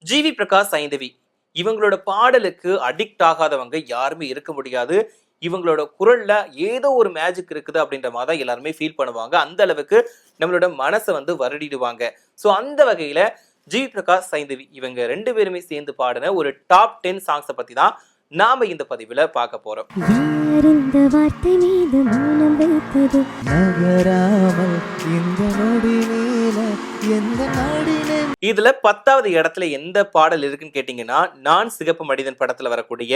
GV Prakash, Saindhavi இவங்களோட பாடலுக்கு addict ஆகாதவங்க யாருமே இருக்க முடியாது. இவங்களோட குரல்ல ஏதோ ஒரு மேஜிக் இருக்குது அப்படின்ற மாதிரி தான் எல்லாருமே ஃபீல் பண்ணுவாங்க. அந்த அளவுக்கு நம்மளோட மனசை வந்து வருடிடுவாங்க. ஸோ அந்த வகையில ஜிவி பிரகாஷ், சைந்தவி இவங்க 2 பேருமே சேர்ந்து பாடின ஒரு டாப் 10 சாங்ஸை பத்தி தான் நாம இந்த பதிவுல பார்க்க போறோம். இதுல 10வது இடத்துல எந்த பாடல் இருக்குன்னு கேட்டீங்கன்னா, நான் சிகப்பு மனிதன் படத்துல வரக்கூடிய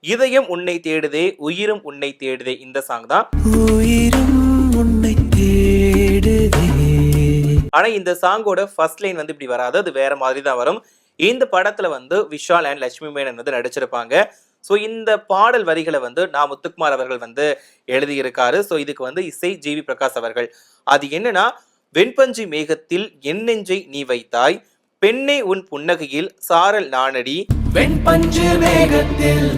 இதயம் உன்னை தேடுதே உயிரும் உன்னை தேடுதே இந்த சாங் தான். ஆனா இந்த சாங்கோட ஃபர்ஸ்ட் லைன் வந்து இப்படி வராது, அது வேற மாதிரி தான் வரும். இந்த படத்துல வந்து விஷால் அண்ட் லட்சுமி மேனன் வந்து நடிச்சிருப்பாங்க. ஸோ இந்த பாடல் வரிகளை வந்து நான் முத்துக்குமார் அவர்கள் வந்து எழுதியிருக்காரு. ஸோ இதுக்கு வந்து இசை ஜிவி பிரகாஷ் அவர்கள். அது என்னன்னா, வெண்பஞ்சி மேகத்தில் என் நெஞ்சை நீ வைத்தாய், பெண்ணே உன் புன்னகையில் சாரல் நானடி, வெண்பஞ்சு மேகத்தில்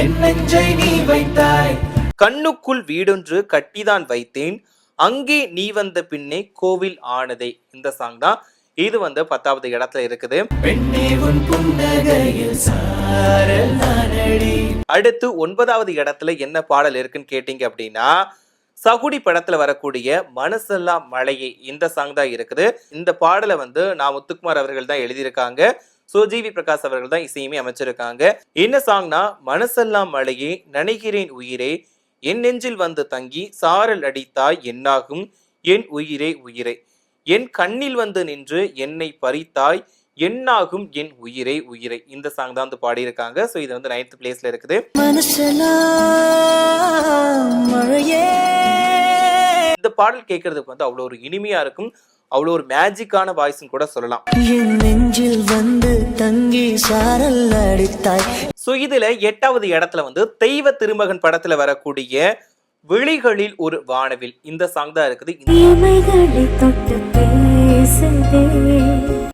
என் நெஞ்சை நீ வைத்தாய், கண்ணுக்குள் வீடொன்று கட்டிதான் வைத்தேன், அங்கே நீ வந்த பின்னே கோவில் ஆனதே இந்த சாங் தான். இது வந்து 10வது இடத்துல இருக்குது. அடுத்து 9வது இடத்துல என்ன பாடல் இருக்குன்னு கேட்டீங்க அப்படின்னா, சகுடி படத்துல வரக்கூடிய மனசெல்லாம் மழையே இந்த சாங் தான் இருக்குது. இந்த பாடலை வந்து நான் முத்துக்குமார் அவர்கள் தான் எழுதியிருக்காங்க. ஸோ ஜிவி பிரகாஷ் அவர்கள் தான் இசையுமே அமைச்சிருக்காங்க. என்ன சாங்னா, மனசெல்லாம் மழையே நனைகிறேன் உயிரே, என் நெஞ்சில் வந்து தங்கி சாரல் அடித்தாய் என்னாகும் என் உயிரே உயிரே, என் கண்ணில் வந்து நின்று என்னை பறித்தாய் என்னாகும் என் உயிரே உயிரே இந்த சாங் தான் வந்து பாடியிருக்காங்க. ஸோ இது வந்து 9th பிளேஸ்ல இருக்குது. இந்த பாடல் கேட்கறதுக்கு வந்து அவ்வளோ ஒரு இனிமையா இருக்கும், அவ்வளோ ஒரு மேஜிக்கான வாய்ஸ்ன்னு கூட சொல்லலாம். ஸோ இதுல 8வது இடத்துல வந்து தெய்வ திருமகன் படத்துல வரக்கூடிய விழிகளில் ஒரு வானவில் இந்த சாங் தான் இருக்குது.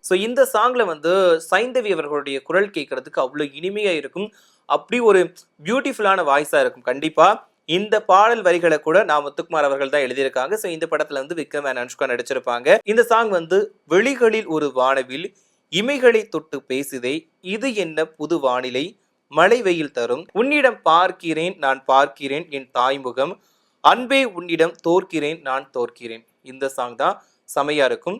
ஸோ இந்த சாங்ல வந்து சைந்தவி அவர்களுடைய குரல் கேட்கறதுக்கு அவ்வளோ இனிமையா இருக்கும், அப்படி ஒரு பியூட்டிஃபுல்லான வாய்ஸா இருக்கும். கண்டிப்பா இந்த பாடல் வரிகளை கூட நான் முத்துக்குமார் அவர்கள் தான் எழுதியிருக்காங்க. ஸோ இந்த படத்துல வந்து விக்ரம் அண்ட் அனுஷ்கா நடிச்சிருப்பாங்க. இந்த சாங் வந்து வெளிகளில் ஒரு வானவில் இமைகளை தொட்டு பேசுதே, இது என்ன புது வானிலை மழை வெயில் தரும், உன்னிடம் பார்க்கிறேன் நான் பார்க்கிறேன் என் தாய்முகம், அன்பே உன்னிடம் தோற்கிறேன் நான் தோற்கிறேன் இந்த சாங் தான் செமையா இருக்கும்.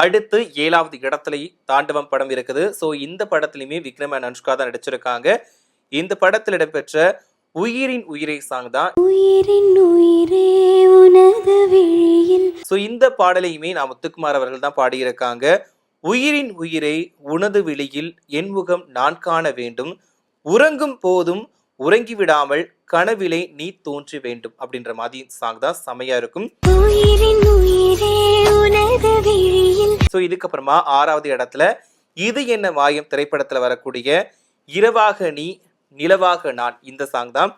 அடுத்து 7வது இடத்துல தாண்டவம் படம் இருக்குது. ஸோ இந்த படத்திலுமே விக்ரம் அண்ட் அனுஷ்கா தான் நடிச்சிருக்காங்க. இந்த படத்தில் இடம்பெற்ற உயிரின் உயிரை சாங் தான். ஸோ இந்த பாடலையுமே நான் முத்துக்குமார் அவர்கள் தான் பாடியிருக்காங்க. உயிரின் உயிரை உனது விழியில் என் முகம் நான் காண வேண்டும், உறங்கும் போதும் உறங்கிவிடாமல் கனவிலை நீ தோன்றி வேண்டும் அப்படின்ற மாதிரி சாங் தான் செமையா இருக்கும். ஸோ இதுக்கப்புறமா 6வது இடத்துல இது என்ன மாயம் திரைப்படத்துல வரக்கூடிய இரவாக நீ நிலவாக நான் இந்த சாங் தான்.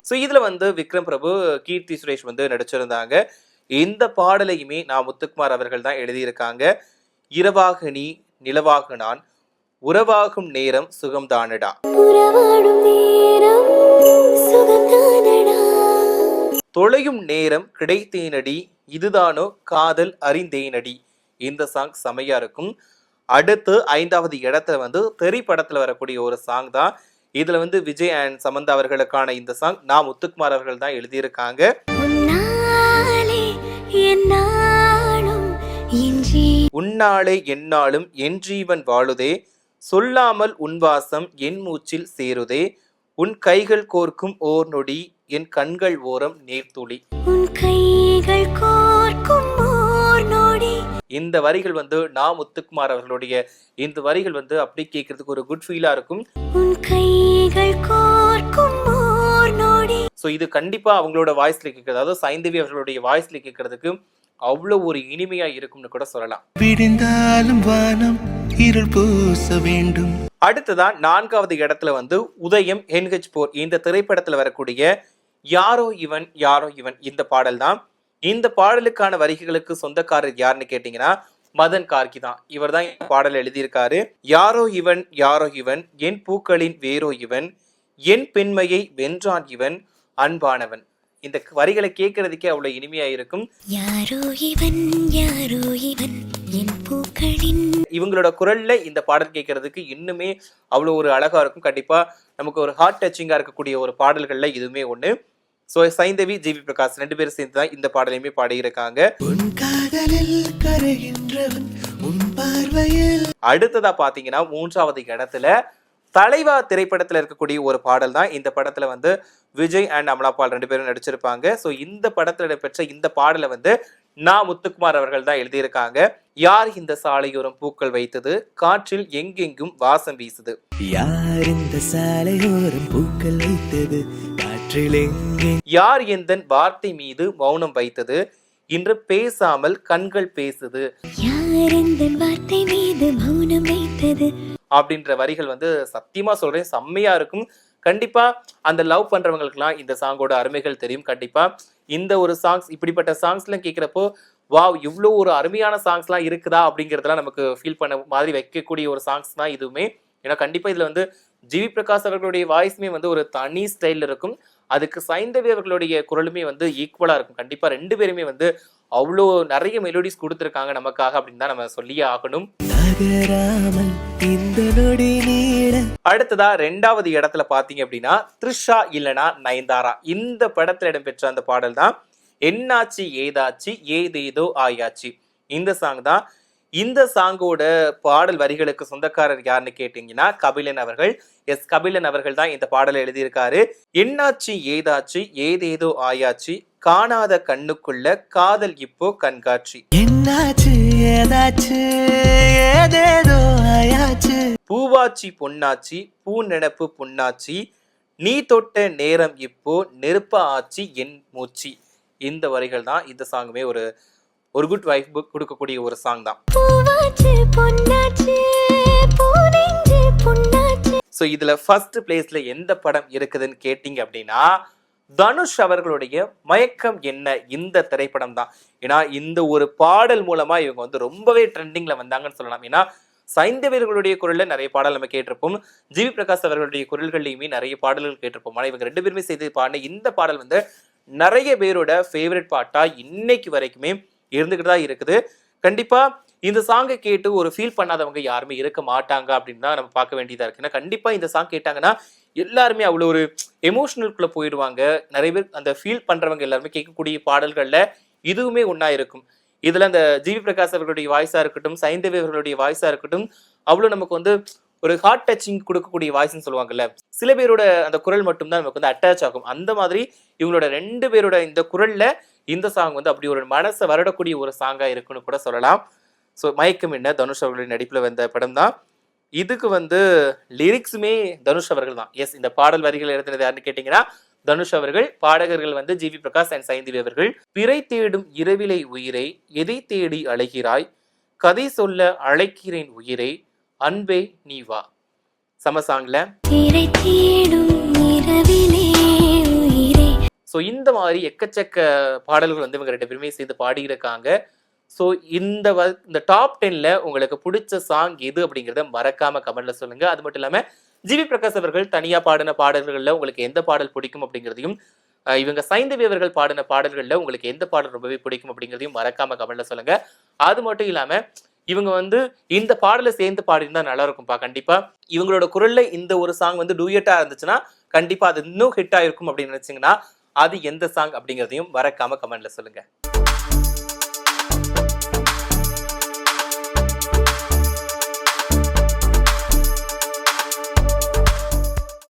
ஸோ இதுல வந்து விக்ரம் பிரபு, கீர்த்தி சுரேஷ் வந்து நடிச்சிருந்தாங்க. இந்த பாடலையுமே நான் முத்துக்குமார் அவர்கள் தான் எழுதியிருக்காங்க. இரவாக நீ நிலவாக நான் உறவாகும் நேரம் சுகம்தானடா, தொலையும் நேரம் கிடைத்தேனடி இதுதானோ காதல் அறிந்தேனடி இந்த சாங் செமையா இருக்கும். அடுத்து 5வது இடத்துல வந்து திரைப்படத்துல வரக்கூடிய ஒரு சாங் தான். இதுல வந்து விஜய் அண்ட் சமந்தா அவர்களுக்கான இந்த சாங் நான் முத்துக்குமார் அவர்கள் தான் எழுதியிருக்காங்க. உன்னாலே என்னாலும் என் ஜீவன் வாழுதே, சொல்லாமல் உன் வாசம் என் மூச்சில் சேருதே, உன் கைகள் கோர்க்கும் ஓர் நொடி என் கண்கள் ஓரம் நேர்த்துளி. இந்த வரிகள் வந்து நான் முத்துக்குமார் அவர்களுடைய இந்த வரிகள் வந்து அப்படி கேட்கறதுக்கு ஒரு குட் ஃபீலா இருக்கும். ஸோ இது கண்டிப்பா அவங்களோட வாய்ஸ்ல கேட்கறது, அதாவது சைந்தவி அவர்களுடைய வாய்ஸ்ல கேட்கறதுக்கு அவ்வளோ ஒரு இனிமையா இருக்கும்னு கூட சொல்லலாம். அடுத்ததான் 4வது இடத்துல வந்து உதயம் NH4 இந்த திரைப்படத்துல வரக்கூடிய யாரோ இவன் யாரோ இவன் இந்த பாடல் தான். இந்த பாடலுக்கான வரிகளுக்கு சொந்தக்காரர் யாருன்னு கேட்டீங்கன்னா மதன் கார்கி தான். இவர் தான் பாடல் எழுதியிருக்காரு. யாரோ இவன் என் பூக்களின் வேரோ இவன், என் பெண்மையை வென்றான் இவன் அன்பானவன் இந்த வரிகளை கேட்கறதுக்கே அவ்வளவு இனிமையா இருக்கும். யாரோ இவன் யாரோ இவன் என் பூக்களின். இவங்களோட குரல்ல இந்த பாடல் கேட்கறதுக்கு இன்னுமே அவ்வளவு ஒரு அழகா இருக்கும். கண்டிப்பா நமக்கு ஒரு ஹார்ட் டச்சிங்கா இருக்கக்கூடிய ஒரு பாடல்கள்ல இதுவுமே ஒண்ணு. சோ சைந்தவி, ஜிவி பிரகாஷ் 2 பேரும் சேர்ந்து தான் இந்த பாடலையுமே பாடியிருக்காங்க. அடுத்ததா பாத்தீங்கன்னா 3வது இடத்துல தலைவா திரைப்படத்துல இருக்கக்கூடிய ஒரு பாடல் தான். இந்த படத்துல வந்து விஜய் அண்ட் அமலாபால் 2 பேரும் நடிச்சிருப்பாங்க. சோ இந்த படத்துல இடம்பெற்ற இந்த பாடலை வந்து முத்துக்குமார் அவர்கள் தான் எழுதியிருக்காங்க. யார் இந்த சாலையோரம் பூக்கள் வைத்தது, காற்றில் எங்கெங்கும் வாசம் வீசுது. யார் இந்த சாலையோரம் பூக்கள் வைத்தது, காற்றில் எங்கே. யார் எந்தன் வார்த்தை மீது மௌனம் வைத்தது, இன்று பேசாமல் கண்கள் பேசுது. யார் எந்தன் வார்த்தை மீது மௌனம் வைத்தது அப்படின்ற வரிகள் வந்து சத்தியமா சொல்றேன் செம்மையா இருக்கும். கண்டிப்பா அந்த லவ் பண்றவங்களுக்குலாம் இந்த சாங்கோட அருமைகள் தெரியும். கண்டிப்பா இந்த ஒரு சாங்ஸ், இப்படிப்பட்ட சாங்ஸ் எல்லாம் கேட்கிறப்போ வாவ் இவ்வளவு ஒரு அருமையான சாங்ஸ் எல்லாம் இருக்குதா அப்படிங்கறதெல்லாம் நமக்கு ஃபீல் பண்ண மாதிரி வைக்கக்கூடிய ஒரு சாங்ஸ் தான் இதுவுமே. ஏன்னா கண்டிப்பா இதுல வந்து ஜிவி பிரகாஷ் அவர்களுடைய வாய்ஸுமே வந்து ஒரு தனி ஸ்டைல் இருக்கும். அதுக்கு சைந்தவி அவர்களுடைய குரலுமே வந்து ஈக்குவலா இருக்கும். கண்டிப்பா 2 பேருமே வந்து அவ்வளோ நிறைய மெலோடிஸ் கொடுத்துருக்காங்க நமக்காக அப்படின்னு தான் நம்ம சொல்லியே ஆகணும். அடுத்ததா 2வது இடத்துல பாத்தீங்க அப்படின்னா த்ரிஷா இல்லனா நயன்தாரா இந்த படத்துல இடம்பெற்ற அந்த பாடல் தான் என்னாச்சு ஏதாச்சு ஏதேதோ ஆயாச்சு. இந்த சாங் தான். இந்த சாங்கோட பாடல் வரிகளுக்கு சொந்தக்காரர் யாருன்னு கேட்டீங்கன்னா கபிலன் அவர்கள். எஸ், கபிலன் அவர்கள் தான் இந்த பாடலை எழுதியிருக்காரு. என்னாச்சு ஏதாச்சு ஏதேதோ ஆயாச்சு, காணாத கண்ணுக்குள்ள காதல் இப்போ கண்காட்சி. என்னாச்சு ஏதாச்சு ஏதேதோ ஆயாச்சு, பூவாச்சி பொன்னாச்சி பூ நினப்பு பொன்னாச்சி, நீ தொட்ட நேரம் இப்போ நெருப்ப ஆச்சு என் மூச்சி. இந்த வரிகள் தான் இந்த சாங்குமே ஒரு குட் வைஃப் கொடுக்கக்கூடிய ஒரு சாங் தான். ஸோ இதுல ஃபர்ஸ்ட் பிளேஸ்ல எந்த படம் இருக்குதுன்னு கேட்டீங்க அப்படின்னா தனுஷ் அவர்களுடைய மயக்கம் என்ன இந்த திரைப்படம் தான். ஏன்னா இந்த ஒரு பாடல் மூலமா இவங்க வந்து ரொம்பவே ட்ரெண்டிங்ல வந்தாங்கன்னு சொல்லலாம். ஏன்னா சைந்தவியர்களுடைய குரல்ல நிறைய பாடல் நம்ம கேட்டிருப்போம், ஜிவி பிரகாஷ் அவர்களுடைய குரல்கள்லையுமே நிறைய பாடல்கள் கேட்டிருப்போம். ஆனால் இவங்க 2 பேருமே சேர்த்து பாடின இந்த பாடல் வந்து நிறைய பேரோட ஃபேவரட் பாட்டா இன்னைக்கு வரைக்குமே இருந்துகிட்டு தான் இருக்குது. கண்டிப்பா இந்த சாங்கை கேட்டு ஒரு ஃபீல் பண்ணாதவங்க யாருமே இருக்க மாட்டாங்க அப்படின்னு தான் நம்ம பார்க்க வேண்டியதா இருக்கு. ஏன்னா கண்டிப்பா இந்த சாங் கேட்டாங்கன்னா எல்லாருமே அவ்வளோ ஒரு எமோஷனலுக்குள்ள போயிடுவாங்க. நிறைய பேர் அந்த ஃபீல் பண்றவங்க எல்லாருமே கேட்கக்கூடிய பாடல்கள்ல இதுவுமே ஒன்னா இருக்கும். இதுல அந்த ஜிவி பிரகாஷ் அவர்களுடைய வாய்ஸா இருக்கட்டும், சைந்தவி அவர்களுடைய வாய்ஸா இருக்கட்டும், அவ்வளோ நமக்கு வந்து ஒரு ஹார்ட் டச்சிங் கொடுக்கக்கூடிய வாய்ஸ்ன்னு சொல்லுவாங்கல்ல, சில பேரோட அந்த குரல் மட்டும்தான் நமக்கு வந்து அட்டாச் ஆகும். அந்த மாதிரி இவங்களோட 2 பேரோட இந்த குரல்ல இந்த சாங் வந்து அப்படி ஒரு மனசை வருடக்கூடிய ஒரு சாங்கா இருக்குன்னு கூட சொல்லலாம். ஸோ மயக்கம் என்ன தனுஷ் அவர்களுடைய நடிப்பில் வந்த படம் தான். இதுக்கு வந்து லிரிக்ஸுமே தனுஷ் அவர்கள் தான். எஸ், இந்த பாடல் வரிகள் எழுதினது யாருன்னு கேட்டீங்கன்னா தனுஷ் அவர்கள். பாடகர்கள் வந்து ஜிவி பிரகாஷ் அண்ட் சைந்தவி அவர்கள். பிறை தேடும் இரவிலை உயிரை எதை தேடி அழைகிறாய், கதை சொல்ல அழைக்கிறேன் உயிரை அன்பே நீ வா. சமசாங்ல ஸோ இந்த மாதிரி எக்கச்சக்க பாடல்கள் வந்து இவங்க 2 பேருமே சேர்ந்து பாடியிருக்காங்க. ஸோ இந்த டாப் 10ல உங்களுக்கு பிடிச்ச சாங் எது அப்படிங்கிறத மறக்காம கமெண்ட்ல சொல்லுங்க. அது மட்டும் இல்லாம ஜிவி பிரகாஷ் அவர்கள் தனியா பாடின பாடல்கள்ல உங்களுக்கு எந்த பாடல் பிடிக்கும் அப்படிங்கிறதையும், இவங்க சைந்தவி அவர்கள் பாடின பாடல்கள்ல உங்களுக்கு எந்த பாடல் ரொம்பவே பிடிக்கும் அப்படிங்கிறதையும் மறக்காம கமெண்ட்ல சொல்லுங்க. அது மட்டும் இல்லாம இவங்க வந்து இந்த பாடலை சேர்ந்து பாடியிருந்தா நல்லா இருக்கும்பா. கண்டிப்பா இவங்களோட குரல்ல இந்த ஒரு சாங் வந்து டூயட்டா இருந்துச்சுன்னா கண்டிப்பா அது இன்னும் ஹிட் ஆயிருக்கும் அப்படின்னு நினைச்சீங்கன்னா அது எந்த சாங் அப்படிங்கிறதையும் மறக்காம கமெண்ட்ல சொல்லுங்க.